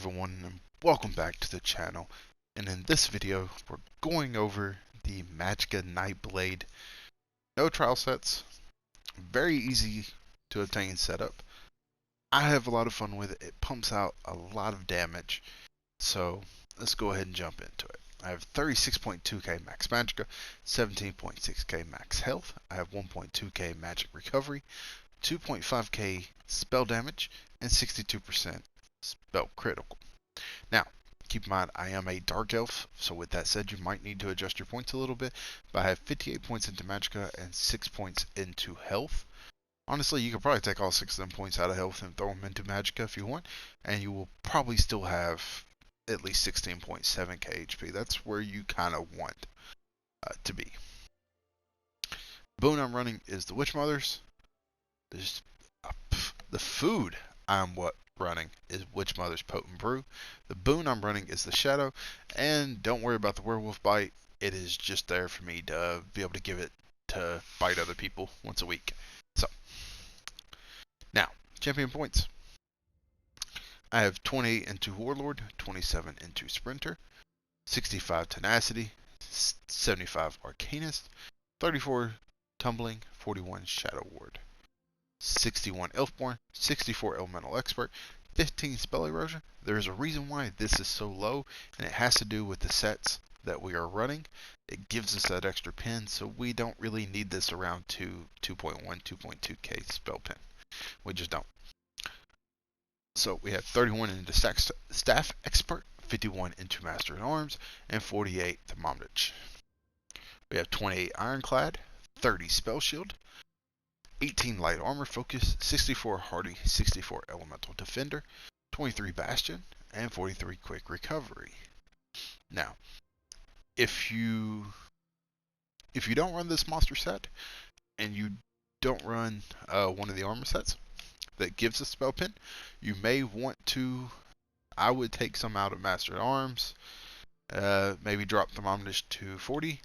everyone, and welcome back to the channel. And in this video, we're going over the Magicka Nightblade no trial sets. Very easy to obtain setup. I have a lot of fun with it. It pumps out a lot of damage. So let's go ahead and jump into it. I have 36.2k max Magicka, 17.6k max health. I have 1.2k magic recovery, 2.5k spell damage, and 62% spell critical. Now, keep in mind, I am a dark elf, so with that said, you might need to adjust your points a little bit, but I have 58 points into Magicka and 6 points into health. Honestly, you could probably take all 6 of them points out of health and throw them into Magicka if you want, and you will probably still have at least 16.7k HP. That's where you kind of want to be. Boon I'm running is the Witch Mothers. The food I'm running is Witch Mother's Potent Brew. The boon I'm running is the Shadow, and don't worry about the Werewolf Bite. It is just there for me to be able to give it to bite other people once a week. So, now, champion points. I have 28 into Warlord, 27 into Sprinter, 65 Tenacity, 75 Arcanist, 34 Tumbling, 41 Shadow Ward, 61 Elfborn, 64 Elemental Expert, 15 Spell Erosion. There's a reason why this is so low, and it has to do with the sets that we are running. It gives us that extra pin, so we don't really need this around 2.1, 2.2k spell pin. We just don't. So we have 31 into Staff Expert, 51 into Master at Arms, and 48 Thermomage. We have 28 Ironclad, 30 Spell Shield, 18 Light Armor Focus, 64 Hardy, 64 Elemental Defender, 23 Bastion, and 43 Quick Recovery. Now, if you don't run this monster set, and you don't run one of the armor sets that gives a spell pin, you may want to, I would take some out of Master at Arms, maybe drop Thermomage to 40,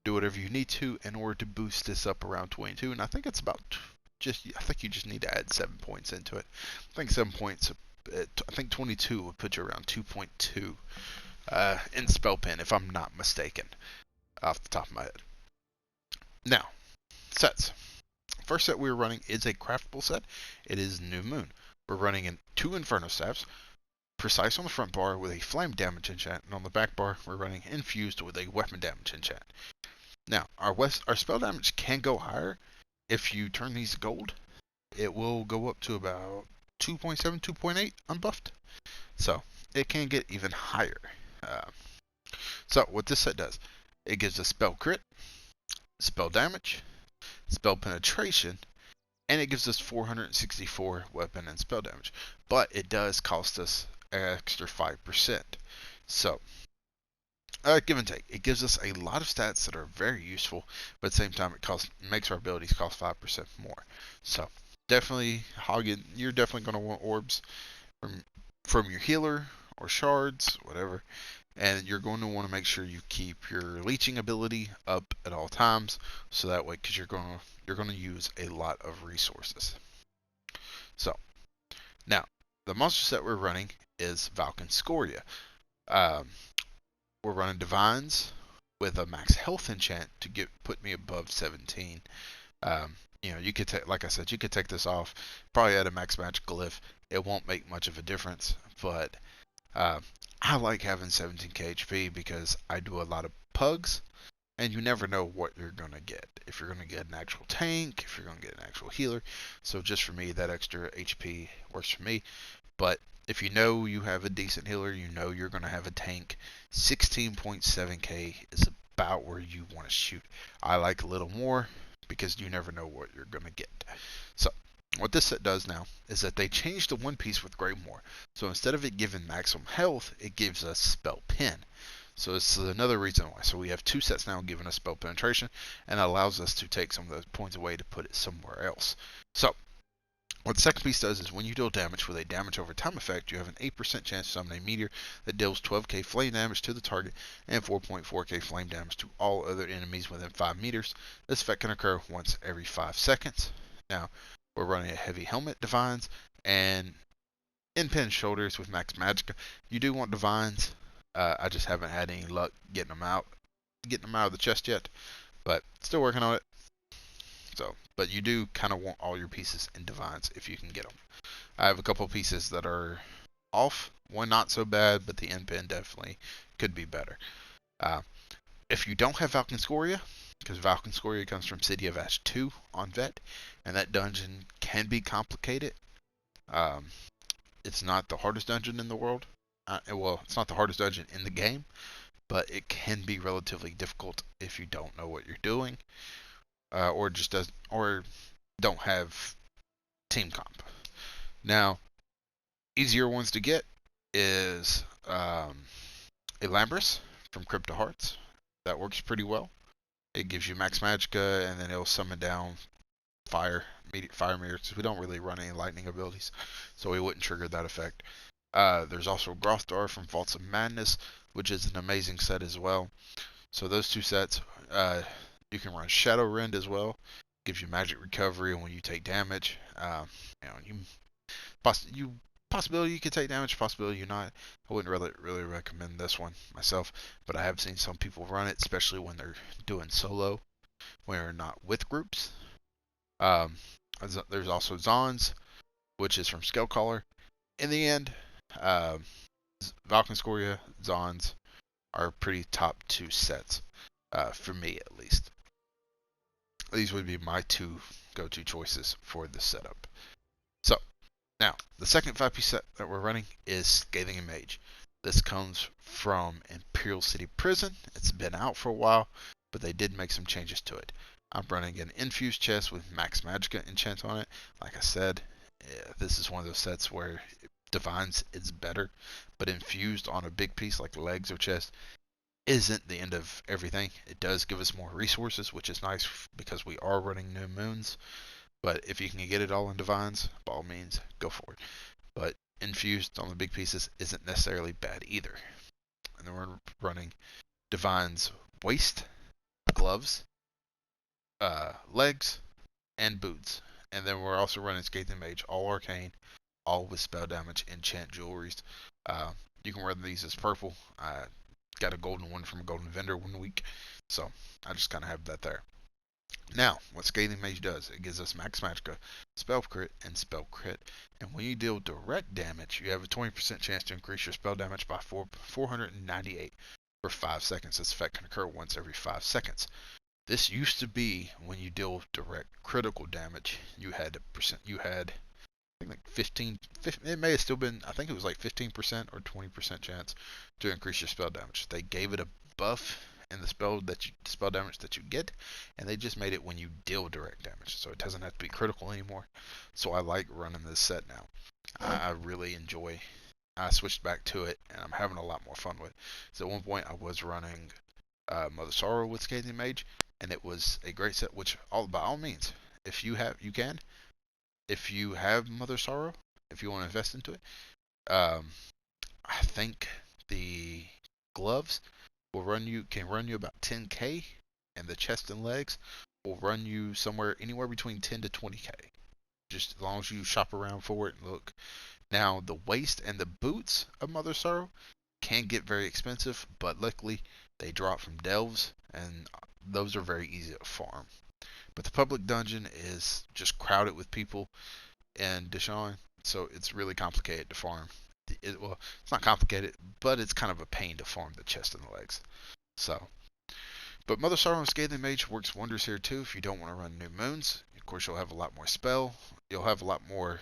do whatever you need to in order to boost this up around 22, and I think it's about I think you just need to add 7 points into it. I think 7 points, I think 22 would put you around 2.2 in spell pin, if I'm not mistaken, off the top of my head. Now, sets. First set we're running is a craftable set. It is New Moon. We're running in 2 Inferno Staffs, Precise on the front bar with a flame damage enchant, and on the back bar we're running Infused with a weapon damage enchant. Now, our spell damage can go higher. If you turn these to gold, it will go up to about 2.7, 2.8 unbuffed. So, it can get even higher. So, what this set does, it gives us spell crit, spell damage, spell penetration, and it gives us 464 weapon and spell damage. But it does cost us an extra 5%. So, give and take. It gives us a lot of stats that are very useful, but at the same time, it makes our abilities cost 5% more. So, definitely, Hagen, you're definitely going to want orbs from your healer or shards, whatever. And you're going to want to make sure you keep your leeching ability up at all times, so that way, because you're going to use a lot of resources. So, now the monster set we're running is Valken Scoria. We're running Divines with a max health enchant to put me above 17. You know, you could take, like I said, you could take this off, probably add a max magic glyph. It won't make much of a difference, but I like having 17k HP because I do a lot of pugs, and you never know what you're going to get. If you're going to get an actual tank, if you're going to get an actual healer. So just for me, that extra HP works for me. But if you know you have a decent healer, you know you're going to have a tank, 16.7k is about where you want to shoot. I like a little more because you never know what you're going to get. So, what this set does now is that they changed the one piece with Greymoor. So instead of it giving maximum health, it gives us spell pin. So this is another reason why. So we have 2 sets now giving us spell penetration, and it allows us to take some of those points away to put it somewhere else. So what the second piece does is when you deal damage with a damage over time effect, you have an 8% chance to summon a meteor that deals 12k flame damage to the target and 4.4k flame damage to all other enemies within 5 meters. This effect can occur once every 5 seconds. Now, we're running a heavy helmet Divines, and In-pen shoulders with Max Magicka. You do want divines. I just haven't had any luck getting them out of the chest yet, but still working on it. So, but you do kind of want all your pieces in divines if you can get them. I have a couple pieces that are off. One not so bad, but the in-pen definitely could be better. Uh, if you don't have Valkynscoria, because Valkynscoria comes from City of Ash 2 on Vet, and that dungeon can be complicated. Um, it's not the hardest dungeon in the world. Well, it's not the hardest dungeon in the game, but it can be relatively difficult if you don't know what you're doing, or don't have team comp. Now, easier ones to get is Elambris from Crypto Hearts. That works pretty well. It gives you Max Magicka, and then it'll summon down immediate fire mirrors. We don't really run any lightning abilities, so we wouldn't trigger that effect. There's also Grothdar from Vaults of Madness, which is an amazing set as well. So those two sets, you can run Shadow Rend as well. Gives you magic recovery when you take damage. Possibility you could take damage, possibility you not. I wouldn't really recommend this one myself, but I have seen some people run it, especially when they're doing solo, when they're not with groups. There's also Zons, which is from Scalecaller. In the end, Valkynscoria, Zons are pretty top two sets, for me at least. These would be my two go-to choices for this setup. So, now, the second 5-piece set that we're running is Scathing Mage. This comes from Imperial City Prison. It's been out for a while, but they did make some changes to it. I'm running an infused chest with Max Magicka enchant on it. Like I said, this is one of those sets where Divines is better, but infused on a big piece like legs or chest isn't the end of everything. It does give us more resources, which is nice because we are running New Moons. But if you can get it all in Divines, by all means, go for it. But infused on the big pieces isn't necessarily bad either. And then we're running Divines waist, gloves, legs, and boots. And then we're also running Scathing Mage, all arcane, all with spell damage, enchant jewelries. You can run these as purple. I got a golden one from a golden vendor one week, so I just kind of have that there. Now, what Scathing Mage does, it gives us Max Magicka, Spell Crit, and Spell Crit. And when you deal direct damage, you have a 20% chance to increase your spell damage by 498 for 5 seconds. This effect can occur once every 5 seconds. This used to be when you deal direct critical damage, you had I think like 15, it may have still been, I think it was like 15% or 20% chance to increase your spell damage. They gave it a buff in the spell damage that you get, and they just made it when you deal direct damage, so it doesn't have to be critical anymore. So I like running this set now. I really enjoy. I switched back to it, and I'm having a lot more fun with it. So at one point I was running Mother Sorrow with Scathing Mage, and it was a great set. Which by all means, if you have Mother Sorrow, if you want to invest into it, I think the gloves can run you about 10k, and the chest and legs will run you anywhere between 10 to 20k, just as long as you shop around for it and look. Now the waist and the boots of Mother Sorrow can get very expensive, but luckily they drop from delves, and those are very easy to farm. But the public dungeon is just crowded with people in Deshaun, so it's really complicated to farm. Well, it's not complicated, but it's kind of a pain to farm the chest and the legs. So, but Mother Sorrow and Scathing Mage works wonders here too if you don't want to run New Moons. Of course, you'll have a lot more spell. You'll have a lot more.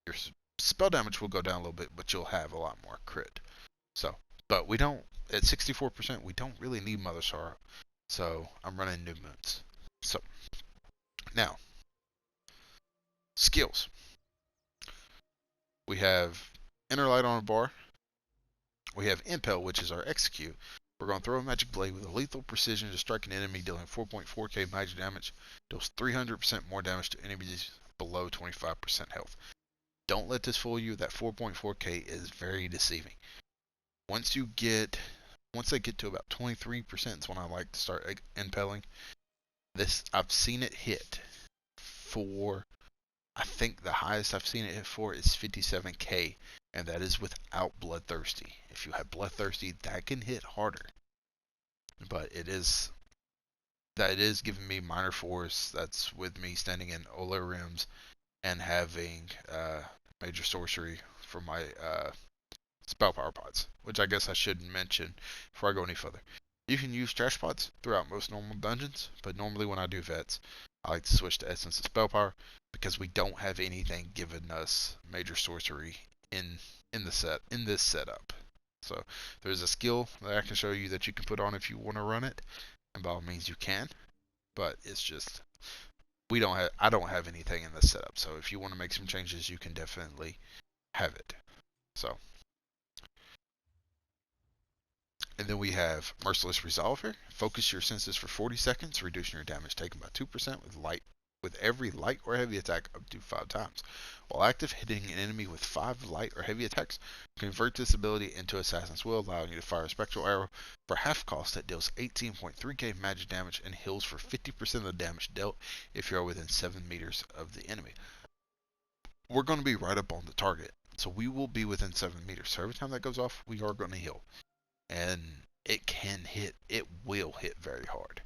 Your spell damage will go down a little bit, but you'll have a lot more crit. So, but we don't, at 64%, we don't really need Mother Sorrow. So, I'm running New Moons. So, now, skills. We have Inner Light on a bar. We have Impel, which is our execute. We're going to throw a magic blade with a lethal precision to strike an enemy, dealing 4.4k magic damage. Deals 300% more damage to enemies below 25% health. Don't let this fool you. That 4.4k is very deceiving. Once they get to about 23% is when I like to start impelling. I've seen it hit for, I think the highest I've seen it hit for is 57k and that is without Bloodthirsty. If you have Bloodthirsty, that can hit harder, but it is giving me minor force. That's with me standing in Ola rims and having major sorcery for my spell power pods, which I guess I should mention before I go any further. You can use trash pods throughout most normal dungeons, but normally when I do vets, I like to switch to Essence of Spell Power because we don't have anything giving us major sorcery in this setup. So there's a skill that I can show you that you can put on if you want to run it, and by all means you can. But it's just I don't have anything in this setup. So if you want to make some changes, you can definitely have it. So, and then we have Merciless Resolver. Focus your senses for 40 seconds, reducing your damage taken by 2% with every light or heavy attack up to 5 times. While active, hitting an enemy with 5 light or heavy attacks, convert this ability into Assassin's Will, allowing you to fire a spectral arrow for half cost that deals 18.3k magic damage and heals for 50% of the damage dealt if you are within 7 meters of the enemy. We're going to be right up on the target, so we will be within 7 meters. So every time that goes off, we are going to heal. And it will hit very hard.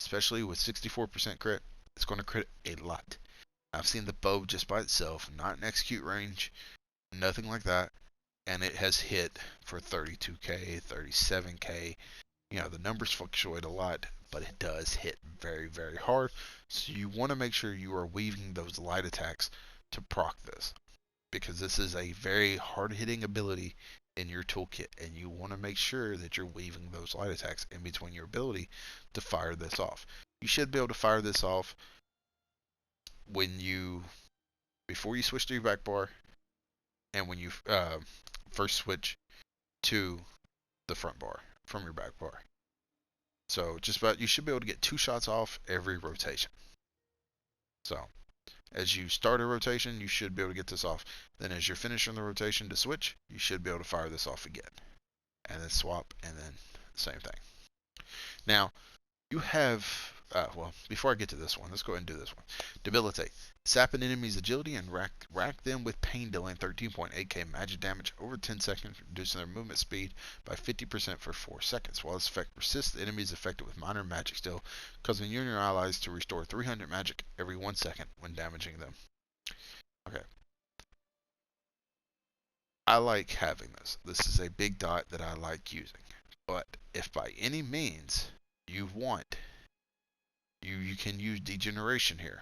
Especially with 64% crit, it's going to crit a lot. I've seen the bow just by itself, not in execute range, nothing like that, and it has hit for 32k, 37k. You know, the numbers fluctuate a lot, but it does hit very, very hard. So you want to make sure you are weaving those light attacks to proc this, because this is a very hard-hitting ability in your toolkit, and you want to make sure that you're weaving those light attacks in between your ability to fire this off. You should be able to fire this off before you switch to your back bar, and when you first switch to the front bar from your back bar. So you should be able to get 2 shots off every rotation. So as you start a rotation, you should be able to get this off. Then as you're finishing the rotation to switch, you should be able to fire this off again. And then swap, and then same thing. Now, you have, before I get to this one, let's go ahead and do this one. Debilitate. Sap an enemy's agility and rack them with pain, dealing 13.8k magic damage over 10 seconds, reducing their movement speed by 50% for 4 seconds. While this effect persists, the enemy is affected with minor magic still, causing you and your allies to restore 300 magic every 1 second when damaging them. Okay. I like having this. This is a big dot that I like using. But if by any means you want, you can use Degeneration here.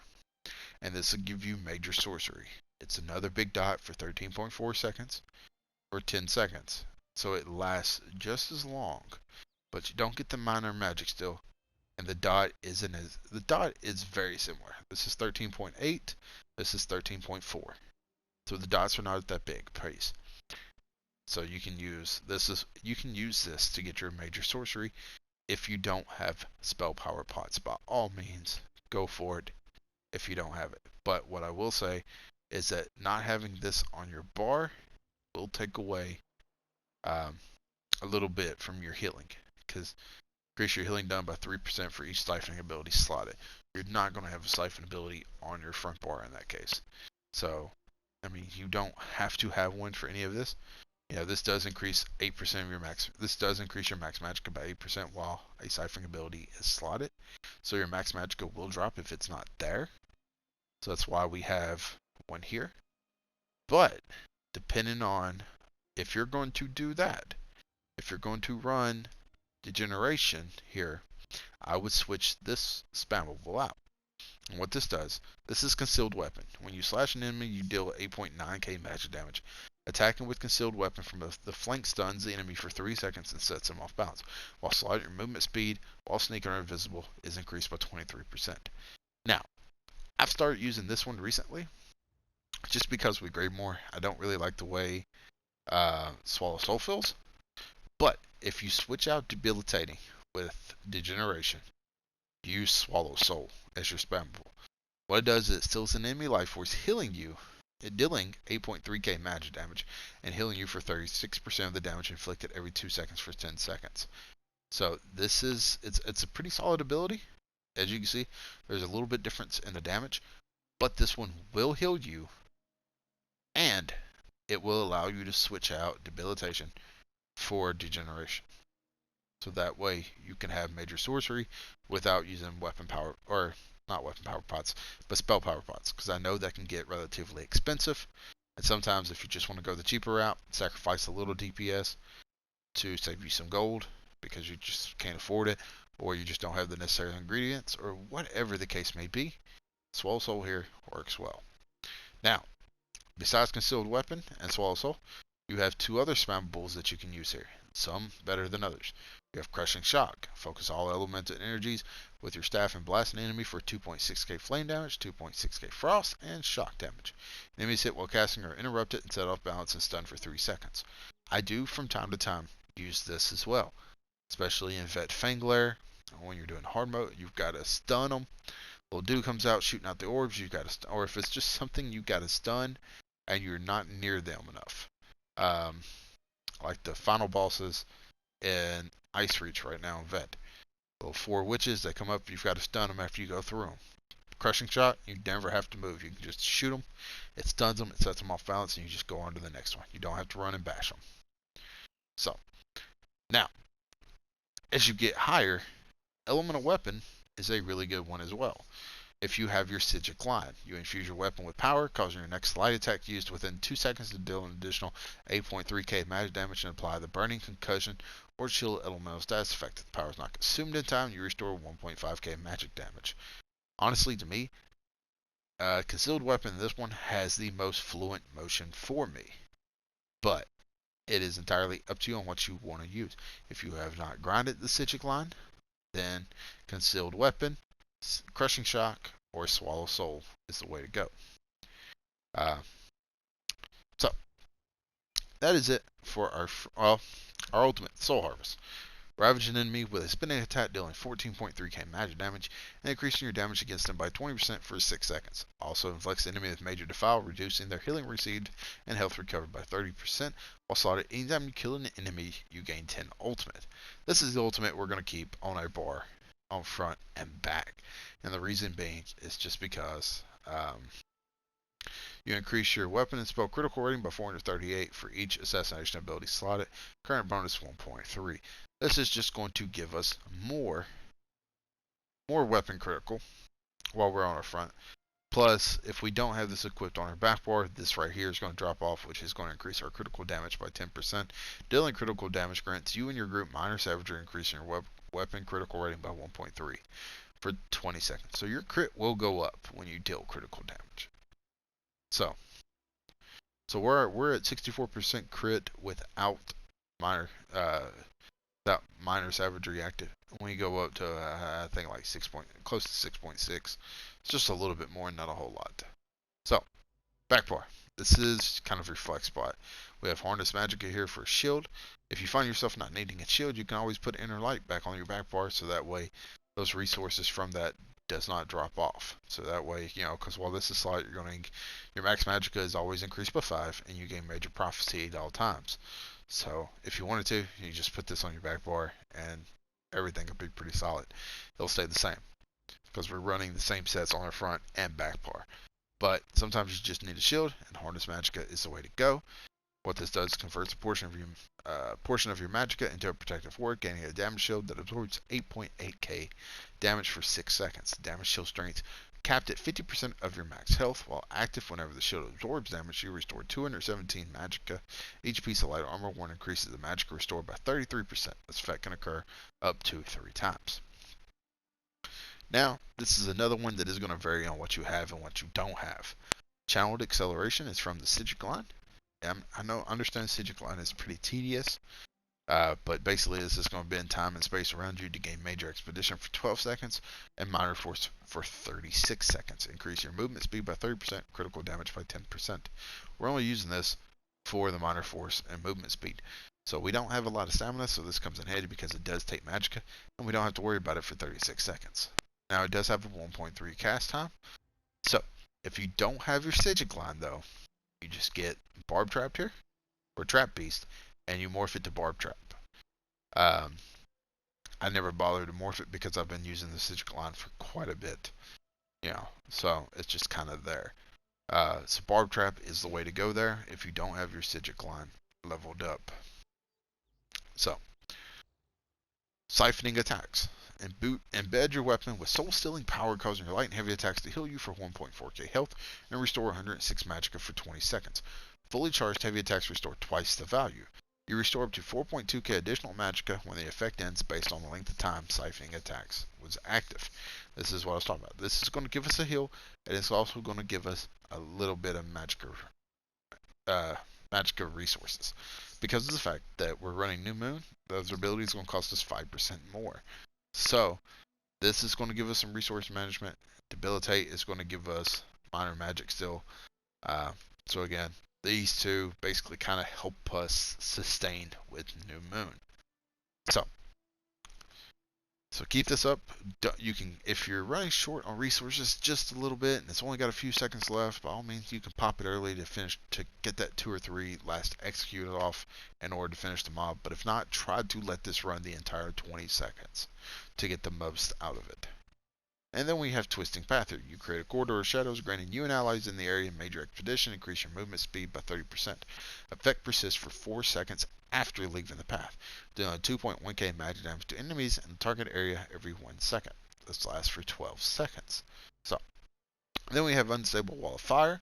And this will give you major sorcery. It's another big dot for 13.4 seconds or 10 seconds. So it lasts just as long, but you don't get the minor magic still. And the dot is very similar. This is 13.8, this is 13.4. So the dots are not that big, please. So you can use this to get your major sorcery if you don't have spell power pots. By all means, go for it if you don't have it. But what I will say is that not having this on your bar will take away a little bit from your healing, because increase your healing done by 3% for each siphoning ability slotted. You're not going to have a siphon ability on your front bar in that case. So, I mean, you don't have to have one for any of this. You know, this does increase 8% of your max. This does increase your max magicka by 8% while a siphoning ability is slotted. So your max magicka will drop if it's not there. So that's why we have one here. But depending on if you're going to do that, if you're going to run Degeneration here, I would switch this spammable out. And what this does, this is Concealed Weapon. When you slash an enemy, you deal 8.9k magic damage. Attacking with Concealed Weapon from the flank stuns the enemy for 3 seconds and sets him off balance, while sliding your movement speed while sneaking or invisible is increased by 23%. Now, I've started using this one recently, just because with Greymoor, I don't really like the way Swallow Soul feels. But if you switch out Debilitating with Degeneration, use Swallow Soul as your spammable. What it does is it steals an enemy life force, healing you, dealing 8.3k magic damage, and healing you for 36% of the damage inflicted every 2 seconds for 10 seconds. So this is, it's a pretty solid ability. As you can see, there's a little bit difference in the damage, but this one will heal you, and it will allow you to switch out debilitation for degeneration. So that way you can have major sorcery without using weapon power, or not weapon power pots, but spell power pots, because I know that can get relatively expensive. And sometimes if you just want to go the cheaper route, sacrifice a little DPS to save you some gold because you just can't afford it, or you just don't have the necessary ingredients, or whatever the case may be, Swallow Soul here works well. Now, besides Concealed Weapon and Swallow Soul, you have two other spammables that you can use here, some better than others. You have Crushing Shock. Focus all elemental energies with your staff and blast an enemy for 2.6k flame damage, 2.6k frost, and shock damage. Enemies hit while casting are interrupted and set off balance and stun for 3 seconds. I do from time to time use this as well, especially in Vet Fanglair. When you're doing hard mode, you've got to stun them. Little dude comes out shooting out the orbs, you got to, or if it's just something you got to stun and you're not near them enough. Like the final bosses in Ice Reach right now in Vet. Little 4 witches, they come up, you've got to stun them after you go through them. Crushing Shot, you never have to move. You can just shoot them, it stuns them, it sets them off balance, and you just go on to the next one. You don't have to run and bash them. So, now, as you get higher, Elemental Weapon is a really good one as well. If you have your Sigil line, you infuse your weapon with power, causing your next light attack used within 2 seconds to deal an additional 8.3k magic damage and apply the burning, concussion, or chill elemental status effect. If the power is not consumed in time, you restore 1.5k magic damage. Honestly, to me, Concealed Weapon, this one has the most fluent motion for me. But it is entirely up to you on what you want to use. If you have not grinded the Sigil line, then Concealed Weapon, Crushing Shock, or Swallow Soul is the way to go. So that is it for our ultimate Soul Harvest. Ravage an enemy with a spinning attack, dealing 14.3k magic damage and increasing your damage against them by 20% for 6 seconds. Also inflicts the enemy with major defile, reducing their healing received and health recovered by 30%. While slotted, anytime you kill an enemy, you gain 10 ultimate. This is the ultimate we're going to keep on our bar on front and back. And the reason being is just because you increase your weapon and spell critical rating by 438 for each assassination ability slotted. Current bonus 1.3. This is just going to give us more weapon critical while we're on our front. Plus, if we don't have this equipped on our back bar, this right here is going to drop off, which is going to increase our critical damage by 10%. Dealing critical damage grants you and your group minor savagery, increasing your weapon critical rating by 1.3 for 20 seconds. So your crit will go up when you deal critical damage. So we're at 64% crit without minor savagery active. When you go up to I think like close to 6.6, it's just a little bit more, not a whole lot. So back bar. This is kind of your flex spot. We have Harness Magicka here for a shield. If you find yourself not needing a shield, you can always put Inner Light back on your back bar, so that way those resources from that does not drop off. So that way, because while this is slight, your max Magicka is always increased by 5, and you gain Major Prophecy at all times. So if you wanted to, you just put this on your back bar, and everything will be pretty solid. It'll stay the same, because we're running the same sets on our front and back bar. But sometimes you just need a shield, and Harness Magicka is the way to go. What this does is converts a portion of your Magicka into a protective ward, gaining a damage shield that absorbs 8.8k damage for 6 seconds. Damage shield strength capped at 50% of your max health. While active, whenever the shield absorbs damage, you restore 217 Magicka. Each piece of light armor worn increases the Magicka restored by 33%. This effect can occur up to 3 times. Now, this is another one that is going to vary on what you have and what you don't have. Channeled Acceleration is from the Sigil line. I understand Sigil line is pretty tedious, but basically this is going to bend time and space around you to gain Major Expedition for 12 seconds and Minor Force for 36 seconds. Increase your movement speed by 30%, critical damage by 10%. We're only using this for the Minor Force and movement speed. So we don't have a lot of stamina, so this comes in handy because it does take Magicka, and we don't have to worry about it for 36 seconds. Now it does have a 1.3 cast time. So if you don't have your Sigil line though, you just get Barb Trapped here, or Trap Beast, and you morph it to Barb Trap. I never bothered to morph it because I've been using the Sigil line for quite a bit. So it's just kind of there. So Barb Trap is the way to go there if you don't have your Sigil line leveled up. So, siphoning attacks. Embed your weapon with soul-stealing power, causing your light and heavy attacks to heal you for 1.4k health and restore 106 magicka for 20 seconds. Fully charged heavy attacks restore twice the value. You restore up to 4.2k additional magicka when the effect ends based on the length of time siphoning attacks was active. This is what I was talking about. This is going to give us a heal, and it's also going to give us a little bit of magicka resources. Because of the fact that we're running New Moon, those abilities are going to cost us 5% more. So, this is going to give us some resource management. Debilitate is going to give us minor magic still. So again, these two basically kind of help us sustain with New Moon. So keep this up. You can, if you're running short on resources just a little bit, and it's only got a few seconds left, by all means you can pop it early to get that 2 or 3 last executed off in order to finish the mob. But if not, try to let this run the entire 20 seconds to get the most out of it. And then we have Twisting Path here. You create a corridor of shadows, granting you and allies in the area major expedition, increase your movement speed by 30%. Effect persists for 4 seconds after leaving the path, dealing 2.1k magic damage to enemies in the target area every 1 second. This lasts for 12 seconds. So, then we have Unstable Wall of Fire.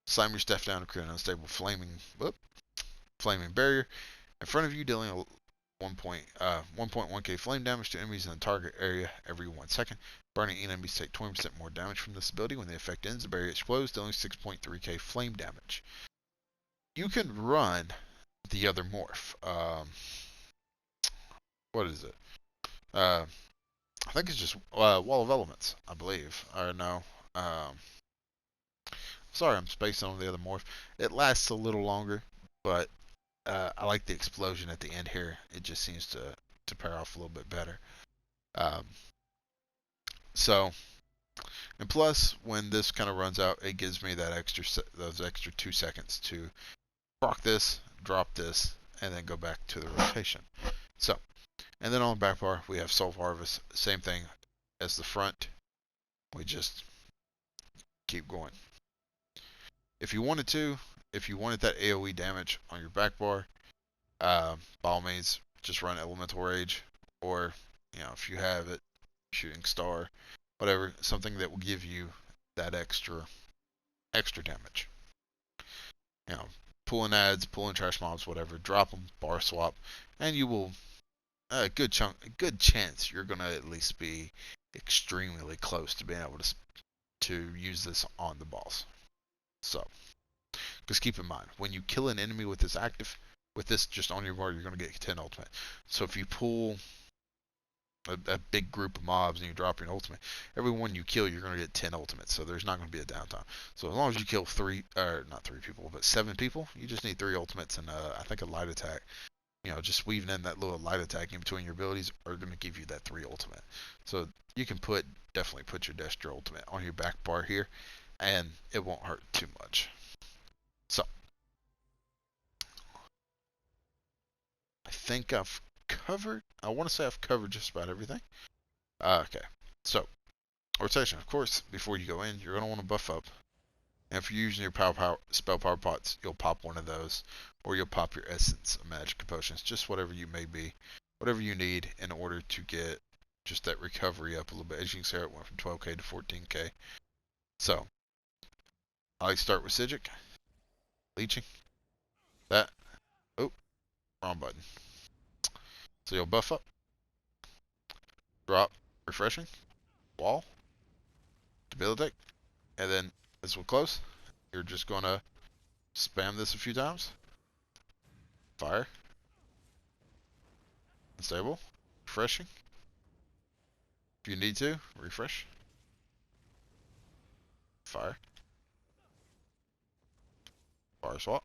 Slam your staff down to create an unstable flaming barrier in front of you, dealing 1.1k flame damage to enemies in the target area every 1 second. Burning enemies take 20% more damage from this ability. When the effect ends, the barrier explodes, dealing 6.3k flame damage. You can run the other morph. What is it? I think it's just Wall of Elements, I believe. Or no. Sorry, I'm spacing on the other morph. It lasts a little longer, but I like the explosion at the end here. It just seems to pair off a little bit better. So, and plus, when this kind of runs out, it gives me that those extra 2 seconds to proc this, drop this, and then go back to the rotation. So, and then on the back bar, we have Soul Harvest. Same thing as the front. We just keep going. If you wanted that AoE damage on your back bar, by all means, just run Elemental Rage, or if you have it, Shooting Star, whatever, something that will give you that extra damage. Pulling ads, pulling trash mobs, whatever, drop them, bar swap, and you will a good chance you're gonna at least be extremely close to being able to use this on the boss. So, just keep in mind, when you kill an enemy with this active, with this just on your bar, you're gonna get 10 ultimate. So if you pull a big group of mobs and you drop your ultimate, every one you kill, you're going to get 10 ultimates, so there's not going to be a downtime. So as long as you kill not 3 people, but 7 people, you just need 3 ultimates and I think a light attack. Just weaving in that little light attack in between your abilities are going to give you that 3 ultimate. So you can definitely put your Destro ultimate on your back bar here, and it won't hurt too much. So, I think I want to say I've covered just about everything. Okay, so rotation, of course, before you go in, you're going to want to buff up. And if you're using your spell power pots, you'll pop one of those, or you'll pop your essence of magic potions, just whatever you may be, whatever you need in order to get just that recovery up a little bit. As you can see, it went from 12k to 14k. So, I like to start with Sigil, leeching, that, oh, wrong button. So you'll buff up, drop, refreshing, wall, debilitate, and then as we're close, you're just going to spam this a few times. Fire. Unstable. Refreshing. If you need to, refresh. Fire. Bar swap.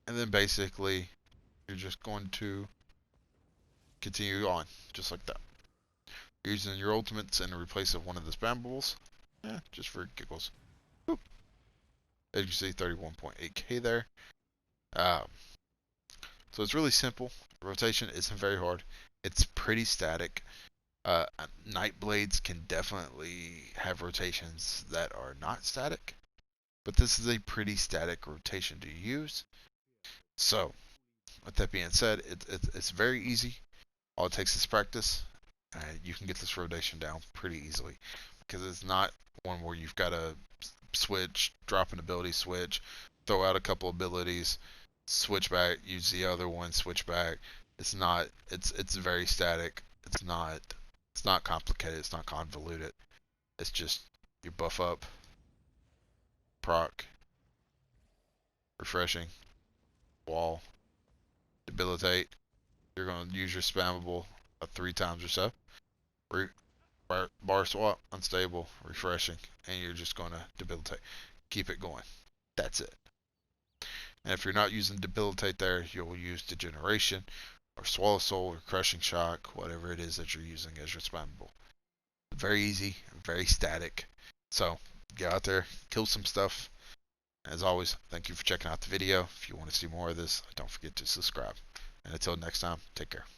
And then basically, you're just going to continue on, just like that. You're using your ultimates in replace of one of the spammables. Yeah, just for giggles. Boop. As you see, 31.8k there. So it's really simple. Rotation isn't very hard. It's pretty static. Nightblades can definitely have rotations that are not static, but this is a pretty static rotation to use. So, with that being said, it's very easy. All it takes is practice. You can get this rotation down pretty easily because it's not one where you've got to switch, drop an ability, switch, throw out a couple abilities, switch back, use the other one, switch back. It's not. It's very static. It's not complicated. It's not convoluted. It's just you buff up, proc, refreshing, wall, debilitate. You're going to use your spammable 3 times or so. Bar swap, unstable, refreshing, and you're just going to debilitate. Keep it going. That's it. And if you're not using debilitate there, you'll use degeneration or swallow soul or crushing shock, whatever it is that you're using as your spammable. Very easy, very static. So get out there, kill some stuff. As always, thank you for checking out the video. If you want to see more of this, don't forget to subscribe. And until next time, take care.